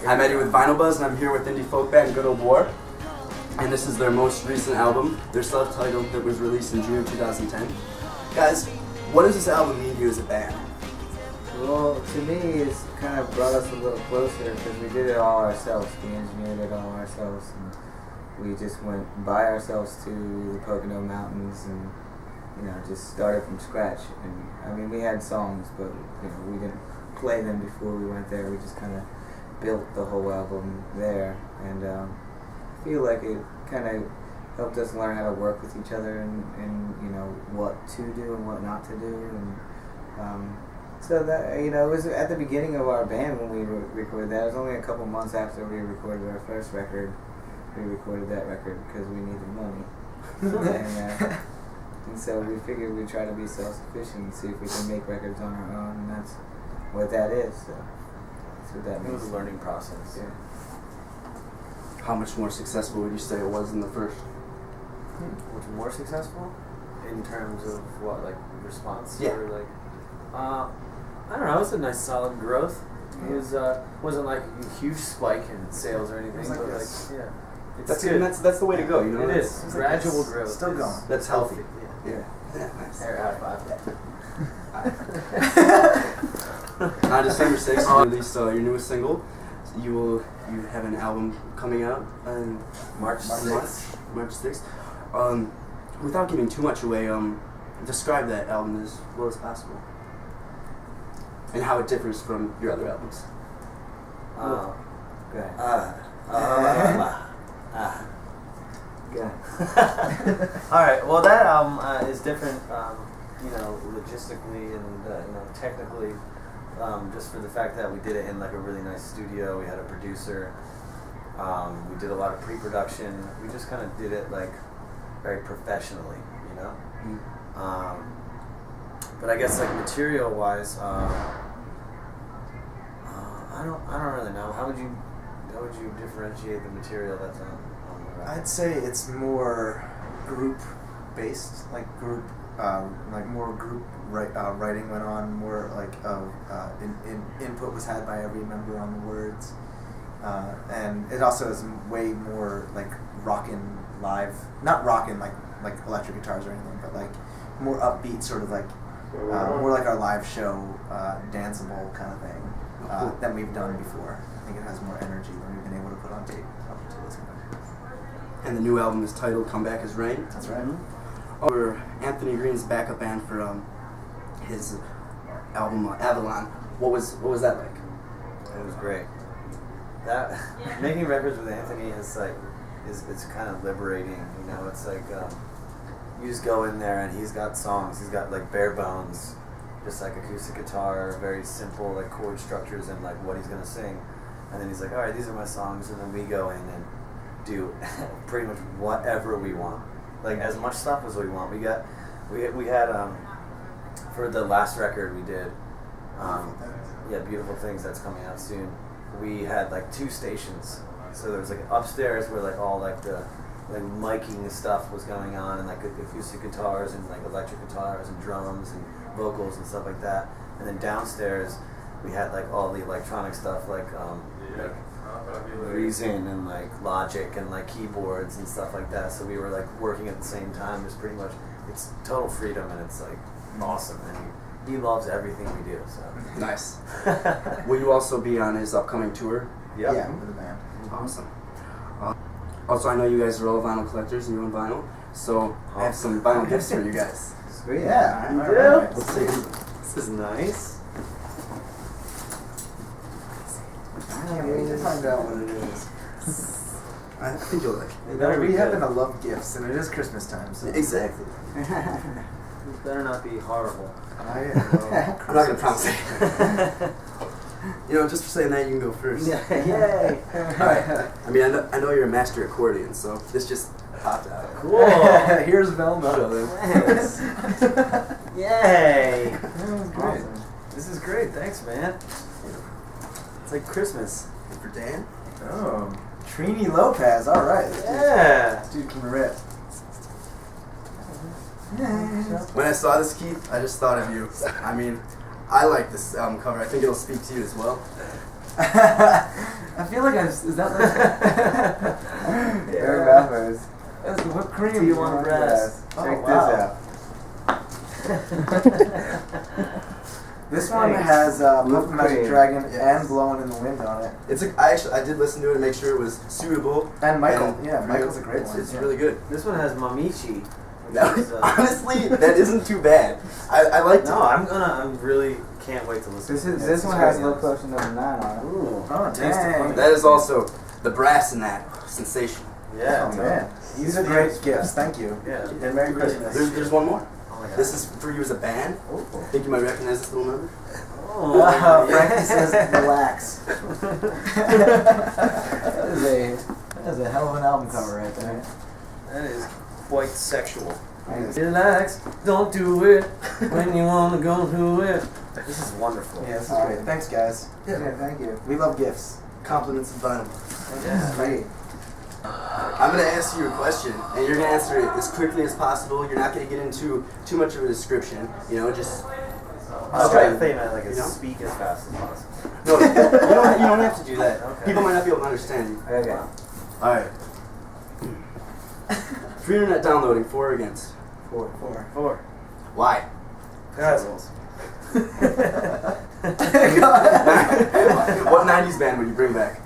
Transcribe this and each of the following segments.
I'm Eddie with Vinyl Buzz, and I'm here with indie folk band Good Old War. And this is their most recent album, their self-titled, that was released in June of 2010. Guys, what does this album mean to you as a band? Well, to me, it's kind of brought us a little closer because we did it all ourselves. We engineered it all ourselves, and we just went by ourselves to the Pocono Mountains and, just started from scratch. And I mean, we had songs, but we didn't play them before we went there. We just kind of built the whole album there, and I feel like it kind of helped us learn how to work with each other and what to do and what not to do, and so that it was at the beginning of our band when we recorded that. It was only a couple months after we recorded our first record. We recorded that record because we needed money, and so we figured we'd try to be self-sufficient and see if we can make records on our own, and that's what that is. So that's what that means. It was a learning process. Yeah. How much more successful would you say it was than the first? Was more successful in terms of what, like response? Yeah. Or like, I don't know. It was a nice, solid growth. It was wasn't like a huge spike in sales or anything, but it's good. That's the way to go. It is gradual growth. Still going. That's healthy. Yeah. Nice. High five. On December 6th, you released your newest single. You have an album coming out on March 6th. March 6th. Without giving too much away, describe that album as well as possible, and how it differs from your other albums. Good. Good. All right. Well, that album is different, logistically and technically, just for the fact that we did it in like a really nice studio. We had a producer. We did a lot of pre-production. We just kind of did it like very professionally, But I guess like material-wise, I don't really know. How would you differentiate the material that's on the record? I'd say it's more group based, like more group writing went on, more like input was had by every member on the words, and it also is way more like rockin' live, not rockin' like electric guitars or anything, but like more upbeat, sort of like more like our live show danceable kind of thing than we've done before. I think it has more energy than we've been able to put on tape up until this point. And the new album is titled "Come Back As Rain." That's right. Or Anthony Green's backup band for his album Avalon. What was that like? It was great. That making records with Anthony is it's kind of liberating. It's like you just go in there and he's got songs. He's got like bare bones, just like acoustic guitar, very simple like chord structures and like what he's gonna sing. And then he's like, all right, these are my songs, and then we go in and do pretty much whatever we want. Like as much stuff as we want. We had for the last record we did, Beautiful Things, that's coming out soon. We had like 2 stations. So there was like upstairs where like all like the like miking stuff was going on, and like acoustic guitars and like electric guitars and drums and vocals and stuff like that. And then downstairs we had like all the electronic stuff like Reason and like Logic and like keyboards and stuff like that. So we were like working at the same time. It's total freedom, and it's like awesome. And he loves everything we do. So Nice. Will you also be on his upcoming tour? yep. Yeah, with the band. Awesome. Also, I know you guys are all vinyl collectors and you own vinyl, so I have some vinyl gifts for you guys. Sweet. Yeah. You all do? right. Let's see. This is nice. We can find out what it is. I think you'll like it. We happen to love gifts, and it is Christmas time, so. Exactly. This better not be horrible. I I'm not going to promise it. Just for saying that, you can go first. Yay! Alright. I mean, I know you're a master accordion, so this just popped out. Cool. Here's Velma. Thanks. Yay! Great. This is great. Thanks, man. It's like Christmas. And for Dan? Oh, Trini Lopez. All right. Yeah. This dude can rip. When I saw this, Keith, I just thought of you. I mean, I like this album cover. I think it'll speak to you as well. I feel like is that like They're rappers. that's the whipped cream? Do you want breast? Oh, Check wow. this out. This one Thanks. has Puff Whipped the Magic cream. Dragon Yes. and Blowing in the Wind on it. It's I did listen to it to make sure it was suitable. And Michael. And Yeah, Michael's a great it's, one. It's yeah. really good. This one has Mamichi. That, honestly, that isn't too bad. I liked No, it. I'm really can't wait to listen. This to is it. this It's one great. has low potion number 9 on it. Ooh. Oh, Taste of dang. honey. That is also the brass in that sensation. Yeah. Oh, man. These are great gifts. Thank you. Yeah. And Merry Christmas. There's one more. Oh my god. This is for you as a band. I think you might recognize this little number. Oh, Frankie says relax. That is a hell of an album cover right there. That is quite sexual. Thanks. Relax, don't do it when you wanna go do it. This is wonderful. Yeah, this is great. Thanks, guys. Yeah, thank you. We love gifts. Compliments and vinyl. Yeah. Great. I'm gonna ask you a question, and you're gonna answer it as quickly as possible. You're not gonna get into too much of a description. You know, just I was trying to think like You know? speak as fast as possible. no. You don't have to do that. Okay. People might not be able to understand you. Okay. All right. For internet downloading, for or against? 4. 4. Why? Assholes. What 90s band would you bring back?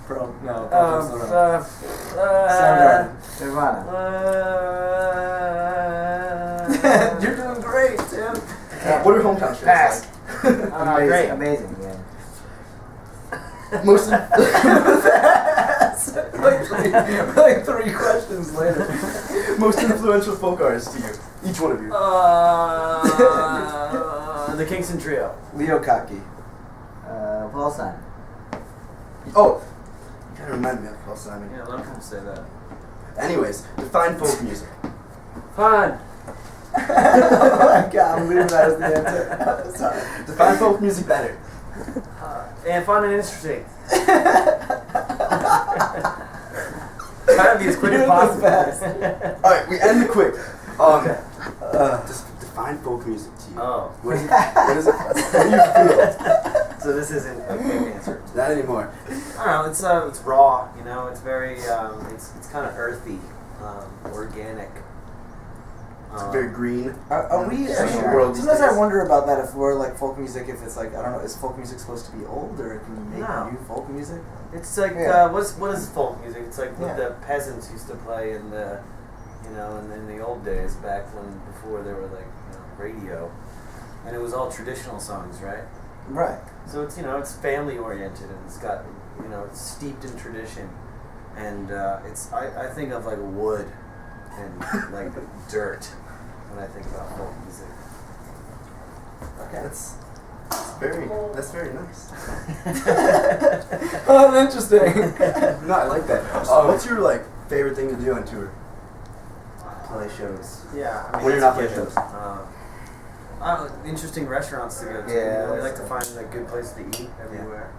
Nirvana. You're doing great, Tim. What are hometown shows Pass. like? Great. Amazing, yeah. Most like 3 questions later. most influential folk artists to you, each one of you. The Kingston Trio. Leo Kottke. Paul Simon. Oh, you kind of remind me of Paul Simon. Yeah, a lot of people say that. Anyways, define folk music. Fun. Oh my god, I'm leaving that as the answer. Sorry. Define folk music better. And fun and interesting. Try to be as quick as possible. All right, we end the quick. Just define folk music to you. Oh. What is it? What is it? What do you feel? So this isn't a quick answer. Not anymore. I don't know. It's raw. You know, it's very it's kind of earthy, organic. It's very green. Are we? Social world these Sometimes I days. wonder about that. If we're like folk music, if it's like I don't know, is folk music supposed to be old or can you make No. new folk music? It's like Yeah. what is folk music? It's like what Yeah. the peasants used to play in the, in the old days back before there were like radio, and it was all traditional songs, right? Right. So it's it's family oriented and it's got it's steeped in tradition, and it's I think of like wood and like dirt when I think about folk music. Okay. That's very nice. Oh, interesting. No, I like that. What's your favorite thing to do on tour? Play shows. Yeah, I mean, When you're that's not a playing given. shows. Interesting restaurants to go to. Yeah, We that's like to right. find a good place to eat everywhere.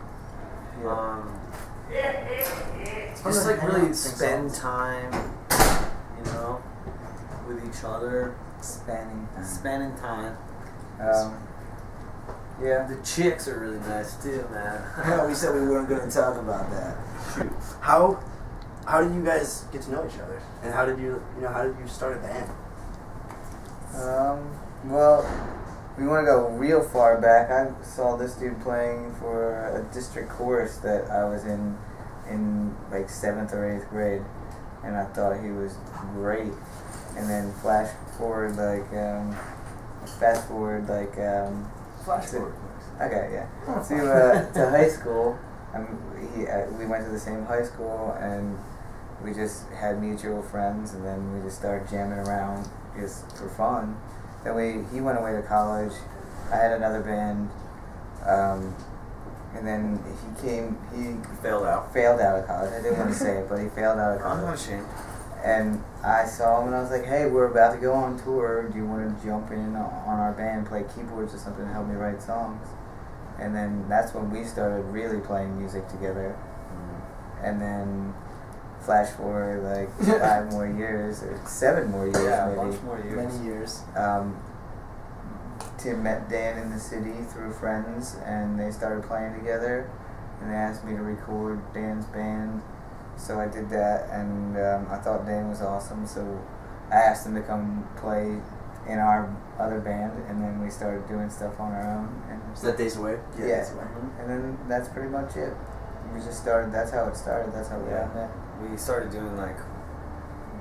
It's Just fun to like hang out really and sing spend songs. time, with each other, Spanning time. spending time. Yeah. The chicks are really nice too, man. Yeah, we said we weren't going to talk about that. Shoot. How did you guys get to know each other? And how did you start a band? Well, we want to go real far back. I saw this dude playing for a district chorus that I was in like 7th or 8th grade, and I thought he was great. And then flash forward fast forward. Okay, yeah. To high school, we went to the same high school, and we just had mutual friends, and then we just started jamming around just for fun. Then he went away to college. I had another band, and then he Failed out. failed out of college. I didn't want to say it, but he failed out of I'm not college. ashamed. And I saw him and I was like, hey, we're about to go on tour. Do you want to jump in on our band, play keyboards or something to help me write songs? And then that's when we started really playing music together. And then flash forward 5 more years, or 7 more years Yeah, a maybe. bunch more years. Many years. Tim met Dan in the city through friends, and they started playing together. and they asked me to record Dan's band. So I did that, and I thought Dan was awesome, so I asked him to come play in our other band, and then we started doing stuff on our own. And Is that Days Away? yeah, Days Away. and then that's pretty much it. We just started. That's how it started. That's how we Yeah. got met. We started doing like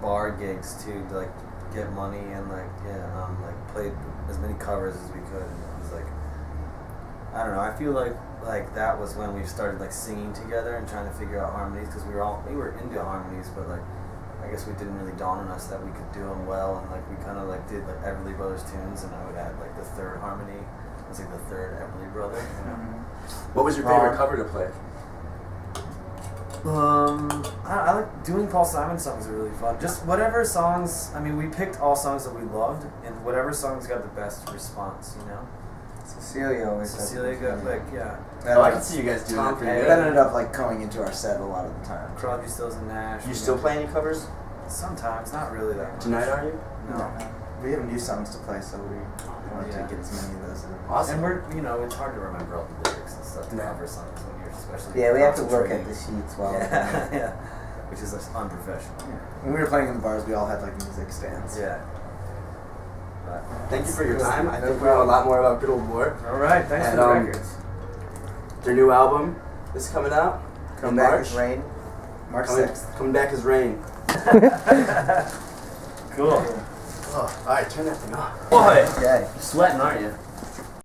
bar gigs too, to like get money and like played as many covers as we could. And it was like, I don't know. I feel like that was when we started like singing together and trying to figure out harmonies, because we were into harmonies, but like I guess we didn't really dawn on us that we could do them well, and like we kind of like did like Everly Brothers tunes, and I would add like the third harmony. It was like the third Everly brother. You know? What was your favorite cover to play? I like doing Paul Simon songs are really fun. Just whatever songs. I mean, we picked all songs that we loved, and whatever songs got the best response. You know, Cecilia always. Cecilia got like Oh, I can see you guys doing Tom that pretty Petty. That good. ended up like coming into our set a lot of the time. Crosby, Stills and Nash. You still play any covers? Sometimes, not really that much. Tonight, are you? No. We have new songs to play, so we wanted Yeah. to get as many of those. Awesome. And we're, it's hard to remember all the lyrics and stuff to Yeah. cover songs when you're especially. Yeah, we have to look at concentrating. the sheets while we're Yeah, playing. yeah, which is like, unprofessional. When we were playing in the bars, we all had like music stands. Yeah. But, Thank you for your time. I No think we know a problem. lot more about Good Old War. all right, thanks And, for the um, records. Their new album is coming out Come in back March. as rain. March Coming, 6th. coming back as rain. Cool. Oh, all right, turn that thing off. Boy, Okay. sweating, aren't you?